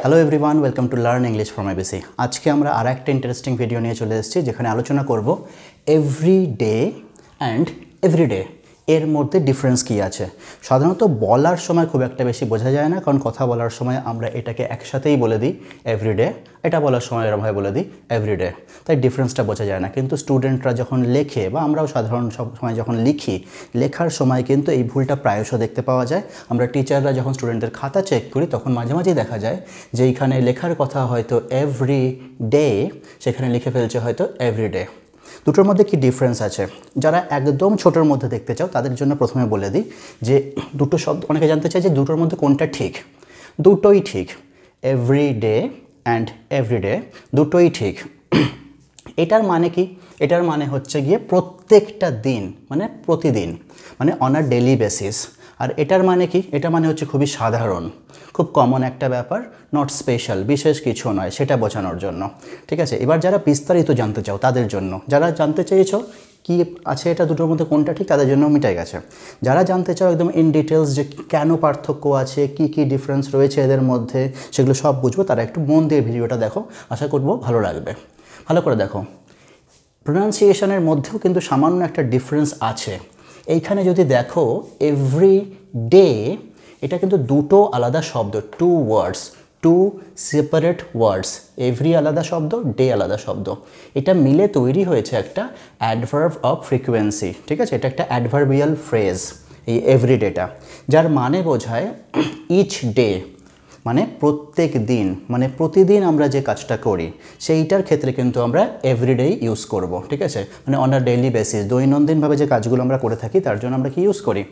Hello everyone, welcome to learn English from ABC. আজকে আমরা আর একটা ইন্টারেস্টিং ভিডিও নিয়ে চলে এসেছি, যেখানে আলোচনা করব এভরি ডে অ্যান্ড এভরিডে এর মধ্যে ডিফারেন্স কী আছে। সাধারণত বলার সময় খুব একটা বেশি বোঝা যায় না, কারণ কথা বলার সময় আমরা এটাকে একসাথেই বলে দিই এভরিডে, এটা বলার সময় এরমভাবে বলে দিই এভরিডে, তাই ডিফারেন্সটা বোঝা যায় না। কিন্তু স্টুডেন্টরা যখন লেখে বা আমরাও সাধারণ সব সময় যখন লিখি, লেখার সময় কিন্তু এই ভুলটা প্রায়শ দেখতে পাওয়া যায়। আমরা টিচাররা যখন স্টুডেন্টদের খাতা চেক করি, তখন মাঝে মাঝেই দেখা যায় যে এইখানে লেখার কথা হয়তো এভরি ডে, সেখানে লিখে ফেলছে হয়তো এভরিডে। দুটোর মধ্যে কি ডিফারেন্স আছে, যারা একদম ছোটোর মধ্যে দেখতে চাও তাদের জন্য প্রথমে বলে দিই যে দুটো শব্দ, অনেকে জানতে চায় যে দুটোর মধ্যে কোনটা ঠিক। দুটোই ঠিক, এভরি ডে অ্যান্ড এভরিডে দুটোই ঠিক। এটার মানে কি? এটার মানে হচ্ছে গিয়ে প্রত্যেকটা দিন, মানে প্রতিদিন, মানে অন আ ডেলি বেসিস। আর এটার মানে কি? এটা মানে হচ্ছে খুবই সাধারণ, খুব কমন একটা ব্যাপার, নট স্পেশাল, বিশেষ কিছু নয়, সেটা বোঝানোর জন্য। ঠিক আছে, এবার যারা বিস্তারিত জানতে চাও তাদের জন্য, যারা জানতে চেয়েছো কি আছে এটা দুটোর মধ্যে কোনটা ঠিক, তাদের জন্য মিটাই গেছে। যারা জানতে চাও একদম ইন ডিটেলস যে কেন পার্থক্য আছে, কি কি ডিফারেন্স রয়েছে এদের মধ্যে, সেগুলো সব বুঝবো, তারা একটু মন দিয়ে ভিডিওটা দেখো, আশা করবো ভালো লাগবে। ভালো করে দেখো, প্রোনাউন্সিয়েশনের মধ্যেও কিন্তু সামান্য একটা ডিফারেন্স আছে। এইখানে যদি দেখো এভরি ডে, এটা কিন্তু দুটো আলাদা শব্দ, টু ওয়ার্ডস, টু সেপারেট ওয়ার্ডস। এভরি আলাদা শব্দ, ডে আলাদা শব্দ, এটা মিলে তৈরি হয়েছে একটা অ্যাডভার্ব অফ ফ্রিকোয়েন্সি। ঠিক আছে, এটা একটা অ্যাডভার্বিয়াল ফ্রেজ এই এভরিডেটা, যার মানে বোঝায় ইচ ডে, মানে প্রত্যেক দিন, মানে প্রতিদিন আমরা যে কাজটা করি সেইটার ক্ষেত্রে কিন্তু আমরা এভরিডেই ইউজ করব। ঠিক আছে, মানে অন আ ডেইলি বেসিস, দৈনন্দিনভাবে যে কাজগুলো আমরা করে থাকি তার জন্য আমরা কি ইউজ করি?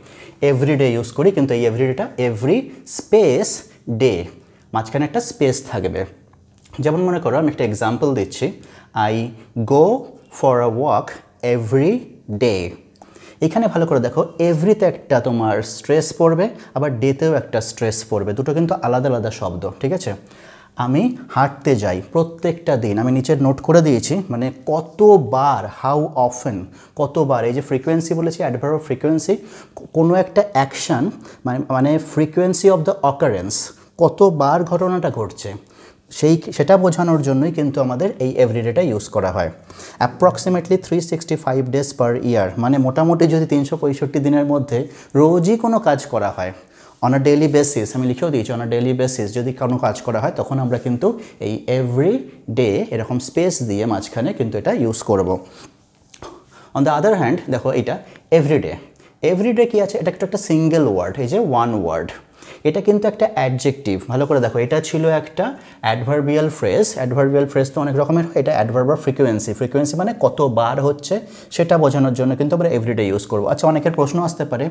এভরিডে ইউজ করি। কিন্তু এই এভরিডেটা এভরি স্পেস ডে, মাঝখানে একটা স্পেস থাকবে। যেমন মনে করো, আমি একটা এক্সাম্পল দিচ্ছি, I go for a walk every day. এখানে ভালো করে দেখো, এভরিতে একটা তোমার স্ট্রেস পড়বে, আবার ডেতেও একটা স্ট্রেস পড়বে, দুটো কিন্তু আলাদা আলাদা শব্দ। ঠিক আছে, আমি হাঁটতে যাই প্রত্যেকটা দিন, আমি নিচে নোট করে দিয়েছি, মানে কতবার, হাউ অফেন, কতবার। এই যে ফ্রিকোয়েন্সি বলেছি, অ্যাডভার্ব অফ ফ্রিকোয়েন্সি, কোনো একটা অ্যাকশান মানে ফ্রিকোয়েন্সি অফ দ্য অকারেন্স, কতবার ঘটনাটা ঘটছে, সেটা বোঝানোর জন্যই কিন্তু আমাদের এই এভরিডেটা ইউজ করা হয়। অ্যাপ্রক্সিমেটলি 365 ডেজ পার ইয়ার, মানে মোটামুটি যদি 365 দিনের মধ্যে রোজই কোনো কাজ করা হয়, অন আ ডেইলি বেসিস, আমি লিখেও দিয়েছি, অন আ ডেইলি বেসিস যদি কোনো কাজ করা হয়, তখন আমরা কিন্তু এই এভরি ডে এরকম স্পেস দিয়ে মাঝখানে কিন্তু এটা ইউজ করব। অন দ্য আদার হ্যান্ড দেখো, এটা এভরিডে, এভরিডে কী আছে, এটা একটা সিঙ্গেল ওয়ার্ড, এই যে ওয়ান ওয়ার্ড, এটা কিন্তু একটা অ্যাডজেক্টিভ। ভালো করে দেখো, এটা ছিল একটা অ্যাডভার্বিয়াল ফ্রেজ। অ্যাডভার্বিয়াল ফ্রেজ তো অনেক রকমের হয়, এটা অ্যাডভার্ব অফ ফ্রিকোয়েন্সি, ফ্রিকোয়েন্সি মানে কতবার হচ্ছে সেটা বোঝানোর জন্য কিন্তু আমরা এভরিডে ইউজ করবো। আচ্ছা, অনেকের প্রশ্ন আসতে পারে,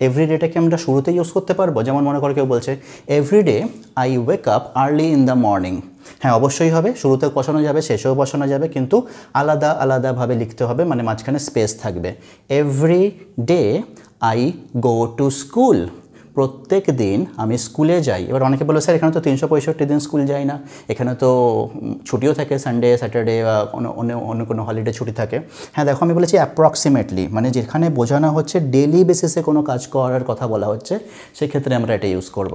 এভরিডেটাকে আমরা শুরুতে ইউজ করতে পারবো? যেমন মনে করো কেউ বলছে everyday I wake up early in the morning. হ্যাঁ, অবশ্যই হবে, শুরুতেও বসানো যাবে, শেষেও বসানো যাবে, কিন্তু আলাদা আলাদাভাবে লিখতে হবে, মানে মাঝখানে স্পেস থাকবে। Every day I go to school, প্রত্যেক দিন আমি স্কুলে যাই। এবার অনেকে বলে, স্যার এখানে তো 365 দিন স্কুল যাই না, এখানে তো ছুটিও থাকে, সানডে, স্যাটারডে বা অন্য কোনো হলিডে ছুটি থাকে। হ্যাঁ দেখো, আমি বলেছি অ্যাপ্রক্সিমেটলি, মানে যেখানে বোঝানো হচ্ছে ডেলি বেসিসে কোনো কাজ করার কথা বলা হচ্ছে, সেক্ষেত্রে আমরা এটা ইউজ করব।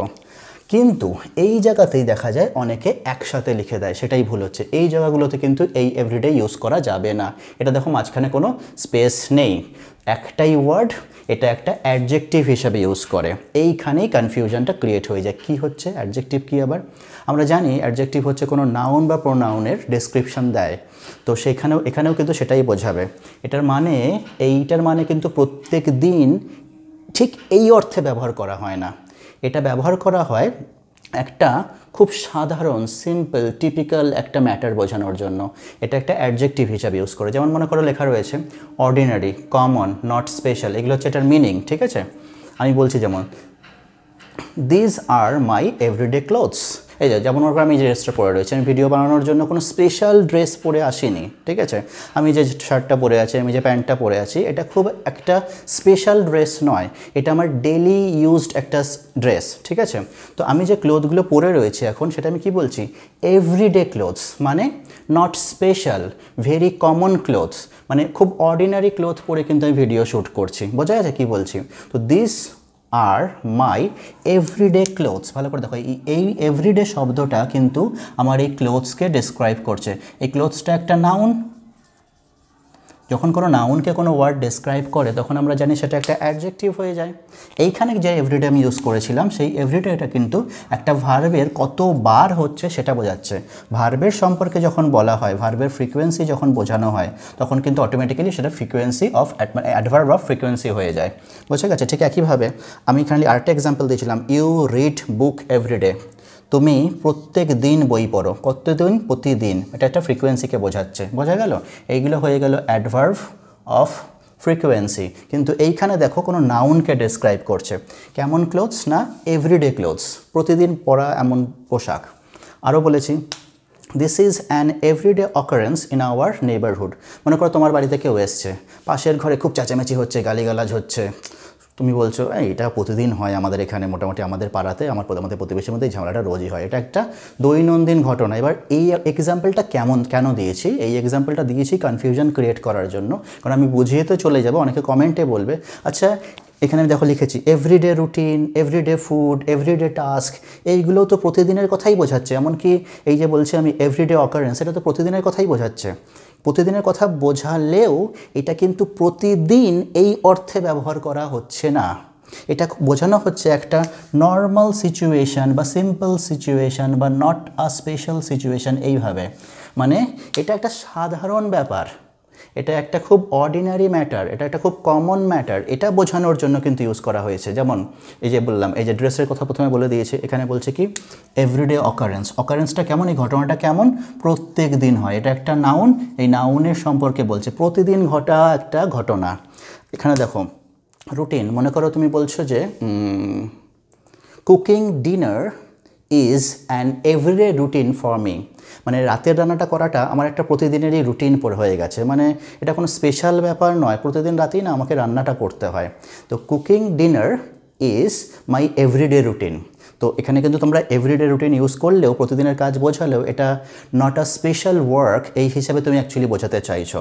কিন্তু এই জায়গাতেই দেখা যায় অনেকে একসাথে লিখে দেয়, সেটাই ভুল হচ্ছে। এই জায়গাগুলোতে কিন্তু এই এভরিডে ইউজ করা যাবে না। এটা দেখো, মাঝখানে কোনো স্পেস নেই, একটাই ওয়ার্ড, এটা একটা অ্যাডজেক্টিভ হিসাবে ইউজ করে। এইখানেই কনফিউশনটা ক্রিয়েট হয়ে যায়, কি হচ্ছে অ্যাডজেক্টিভ কি। আবার আমরা জানি অ্যাডজেক্টিভ হচ্ছে কোনো নাউন বা প্রোনাউনের ডেসক্রিপশন দেয়, তো এখানেও কিন্তু সেটাই বোঝাবে। এইটার মানে কিন্তু প্রত্যেক দিন ঠিক এই অর্থে ব্যবহার করা হয় না, এটা ব্যবহার করা হয় একটা খুব সাধারণ, সিম্পল, টিপিক্যাল একটা ম্যাটার বোঝানোর জন্য। এটা একটা অ্যাডজেক্টিভ হিসাবে ইউজ করে। যেমন মনে করো লেখা রয়েছে অর্ডিনারি, কমন, নট স্পেশাল, এগুলো হচ্ছে এটার মিনিং। ঠিক আছে, আমি বলছি যেমন this are my everyday clothes. এই যেমন ওর আমি যে ড্রেসটা পরে রয়েছে, আমি ভিডিও বানানোর জন্য কোনো স্পেশাল ড্রেস পরে আসিনি। ঠিক আছে, আমি যে শার্টটা পরে আছি, আমি যে প্যান্টটা পরে আছি, এটা খুব একটা স্পেশাল ড্রেস নয়, এটা আমার ডেলি ইউজড একটা ড্রেস। ঠিক আছে, তো আমি যে ক্লোথগুলো পরে রয়েছি এখন, সেটা আমি কি বলছি? এভরিডে ক্লোথস, মানে not special, very common clothes, মানে খুব অর্ডিনারি ক্লোথ পরে কিন্তু আমি ভিডিও শ্যুট করছি। বোঝা যাচ্ছে কী বলছি? তো this are my everyday clothes. ভালো করে দেখো, এই এভরিডে শব্দটা কিন্তু আমার এই ক্লোথসকে ডিসক্রাইব করছে। এই ক্লোথসটা একটা নাউন। যখন কোনো নাউনকে কোনো ওয়ার্ড ডেসক্রাইব করে তখন আমরা জানি সেটা একটা অ্যাডজেক্টিভ হয়ে যায়। এইখানে যে এভরিডে আমি ইউজ করেছিলাম সেই এভরিডে এটা কিন্তু একটা ভার্বের কতবার হচ্ছে সেটা বোঝাচ্ছে। ভার্বের সম্পর্কে যখন বলা হয়, ভার্বের ফ্রিকোয়েন্সি যখন বোঝানো হয় তখন কিন্তু অটোমেটিক্যালি সেটা frequency of adverb of frequency হয়ে যায়। বোঝা গেছে? ঠিক একইভাবে আমি এখানে আরেকটা এক্সাম্পল দিয়েছিলাম, ইউ রিড বুক এভরিডে। তুমি প্রত্যেক দিন বই পড়ো। কতদিন? প্রতিদিন। এটা একটা ফ্রিকোয়েন্সিকে বোঝাচ্ছে। বোঝা গেল? এইগুলো হয়ে গেল অ্যাডভার্ব অফ ফ্রিকোয়েন্সি। কিন্তু এইখানে দেখো কোনো নাউনকে ডেসক্রাইব করছে। কেমন ক্লোথস? না, এভরিডে ক্লোথস, প্রতিদিন পরা এমন পোশাক। আরও বলেছি this is an everyday occurrence in our neighbourhood. মনে করো তোমার বাড়িতে কেউ এসছে, পাশের ঘরে খুব চেঁচামেচি হচ্ছে, গালিগালাজ হচ্ছে, তুমি বলছো এটা প্রতিদিন হয় আমাদের এখানে, মোটামুটি আমাদের পাড়াতে আমাদের প্রতিবেশীর মধ্যে এই ঝামেলাটা রোজই হয়। এটা একটা দৈনন্দিন ঘটনা। এবার এই এক্সাম্পলটা কেন দিয়েছি? এই এক্সাম্পলটা দিয়েছি কনফিউশন ক্রিয়েট করার জন্য, কারণ আমি বুঝিয়ে তো চলে যাব। অনেকে কমেন্টে বলবে আচ্ছা এখানে আমি দেখো লিখেছি everyday routine, everyday food, everyday task, এইগুলোও তো প্রতিদিনের কথাই বোঝাচ্ছে। এমনকি এই যে বলছি আমি এভরিডে অকারেন্স, এটা তো প্রতিদিনের কথাই বোঝাচ্ছে। প্রতিদিনের কথা বোঝালেও এটা কিন্তু প্রতিদিন এই অর্থে ব্যবহার করা হচ্ছে না। এটা বোঝানো হচ্ছে একটা নর্মাল সিচুয়েশান বা সিম্পল সিচুয়েশান বা নট আ স্পেশাল সিচুয়েশান, এইভাবে। মানে এটা একটা সাধারণ ব্যাপার, এটা একটা খুব অর্ডিনারি ম্যাটার, এটা একটা খুব কমন ম্যাটার, এটা বোঝানোর জন্য কিন্তু ইউজ করা হয়েছে। যেমন এই যে বললাম, এই যে ড্রেসের কথা প্রথমে বলে দিয়েছি, এখানে বলছে কি এভরিডে অকারেন্স। অকারেন্সটা কেমন? এই ঘটনাটা কেমন? প্রত্যেক দিন হয়। এটা একটা নাউন, এই নাউনের সম্পর্কে বলছে, প্রতিদিন ঘটা একটা ঘটনা। এখানে দেখো রুটিন, মনে করো তুমি বলছো যে cooking dinner is an everyday routine for me. মানে রাতের রান্নাটা করাটা আমার একটা প্রতিদিনেরই রুটিন হয়ে গেছে। মানে এটা কোনো স্পেশাল ব্যাপার নয়, প্রতিদিন রাতেই না আমাকে রান্নাটা করতে হয়। তো cooking dinner is my everyday routine. তো এখানে কিন্তু তোমরা এভরিডে রুটিন ইউজ করলেও, প্রতিদিনের কাজ বোঝালেও, এটা নট আ স্পেশাল ওয়ার্ক এই হিসাবে তুমি অ্যাকচুয়ালি বোঝাতে চাইছো।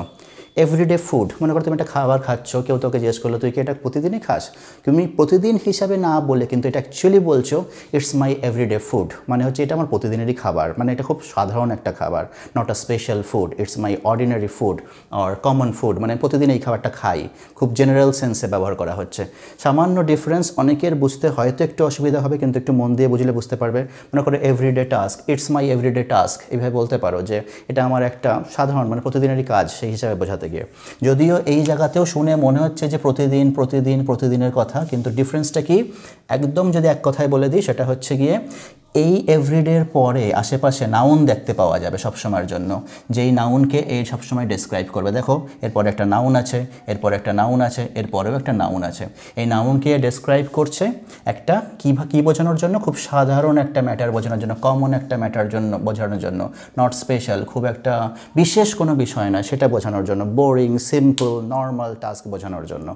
এভরিডে ফুড, মনে করো তুমি একটা খাবার খাচ্ছ, কেউ তোকে জিজ্ঞেস করলো তুই কি এটা প্রতিদিনই খাস, তুমি প্রতিদিন হিসাবে না বলে কিন্তু এটা অ্যাকচুয়ালি বলছো ইটস মাই এভরিডে ফুড। মানে হচ্ছে এটা আমার প্রতিদিনেরই খাবার, মানে এটা খুব সাধারণ একটা খাবার, not a special food, it's my ordinary food or common food, মানে প্রতিদিন এই খাবারটা খাই, খুব জেনারেল সেন্সে ব্যবহার করা হচ্ছে। সামান্য ডিফারেন্স, অনেকের বুঝতে হয়তো একটু অসুবিধা হবে, কিন্তু একটু মন দিয়ে বুঝলে বুঝতে পারবে। মনে করো everyday task, it's my everyday task, এইভাবে বলতে পারো যে এটা আমার একটা সাধারণ মানে প্রতিদিনেরই কাজ, সেই হিসাবে বোঝাতে গিয়ে। যদিও এই জায়গাতেও শুনে মনে হচ্ছে যে প্রতিদিনের কথা, কিন্তু ডিফারেন্সটা কি একদম যদি এক কথায় বলে দিই সেটা হচ্ছে গিয়ে এই এভরিডের পরে আশেপাশে নাউন দেখতে পাওয়া যাবে সবসময়ের জন্য, যেই নাউনকে এই সবসময় ডেসক্রাইব করবে। দেখো এরপরে একটা নাউন আছে, এরপরে একটা নাউন আছে, এরপরেও একটা নাউন আছে। এই নাউনকে ডেসক্রাইব করছে একটা কী বোঝানোর জন্য? খুব সাধারণ একটা ম্যাটার বোঝানোর জন্য, কমন একটা ম্যাটার জন্য বোঝানোর জন্য, নট স্পেশাল, খুব একটা বিশেষ কোনো বিষয় নয় সেটা বোঝানোর জন্য, বোরিং, সিম্পল, নর্মাল টাস্ক বোঝানোর জন্য।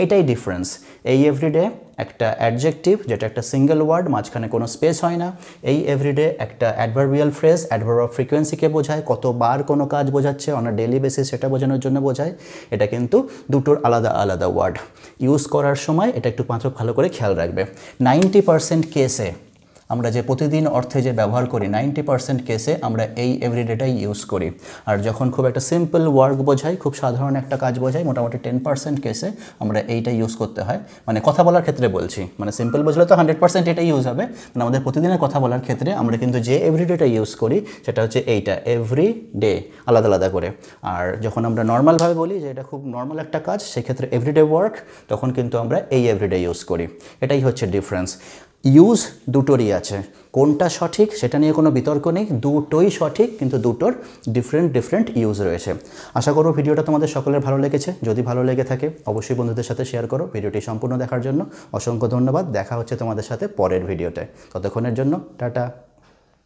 এটাই ডিফারেন্স। এই এভরিডে একটা অ্যাডজেক্টিভ, যেটা একটা সিঙ্গেল ওয়ার্ড, মাঝখানে কোনো স্পেস হয় না। এই এভরিডে একটা অ্যাডভার্বিয়াল ফ্রেজ, অ্যাডভার্ব অফ ফ্রিকোয়েন্সিকে বোঝায়, কতবার কোনো কাজ বোঝাচ্ছে অন আ ডেইলি বেসিস সেটা বোঝানোর জন্য বোঝায়। এটা কিন্তু দুটোর আলাদা আলাদা ওয়ার্ড। ইউজ করার সময় এটা একটু ভালো করে খেয়াল রাখবে। 90% কেসে আমরা যে প্রতিদিন অর্থে যে ব্যবহার করি, 90% কেসে আমরা এই এভরিডেটাই ইউজ করি। আর যখন খুব একটা সিম্পল ওয়ার্ক বোঝাই, খুব সাধারণ একটা কাজ বোঝাই, মোটামুটি 10% কেসে আমরা এইটা ইউজ করতে হয়। মানে কথা বলার ক্ষেত্রে বলছি, মানে সিম্পল বোঝালে তো 100% এটাই ইউজ হবে। মানে আমাদের প্রতিদিনের কথা বলার ক্ষেত্রে আমরা কিন্তু যে এভরিডেটা ইউজ করি সেটা হচ্ছে এইটা, এভরি ডে, আলাদা আলাদা করে। আর যখন আমরা নর্মালভাবে বলি যে এটা খুব নর্মাল একটা কাজ, সেক্ষেত্রে এভরিডে ওয়ার্ক, তখন কিন্তু আমরা এই এভরিডে ইউজ করি। এটাই হচ্ছে ডিফারেন্স। ইউজ দুটোরই আছে, কোনটা সঠিক সেটা নিয়ে কোনো বিতর্ক নেই, দুটোই সঠিক, কিন্তু দুটোর ডিফারেন্ট ইউজ রয়েছে। আশা করব ভিডিওটা তোমাদের সকলের ভালো লেগেছে। যদি ভালো লেগে থাকে অবশ্যই বন্ধুদের সাথে শেয়ার করো। ভিডিওটি সম্পূর্ণ দেখার জন্য অসংখ্য ধন্যবাদ। দেখা হচ্ছে তোমাদের সাথে পরের ভিডিওতে। ততক্ষণের জন্য টাটা।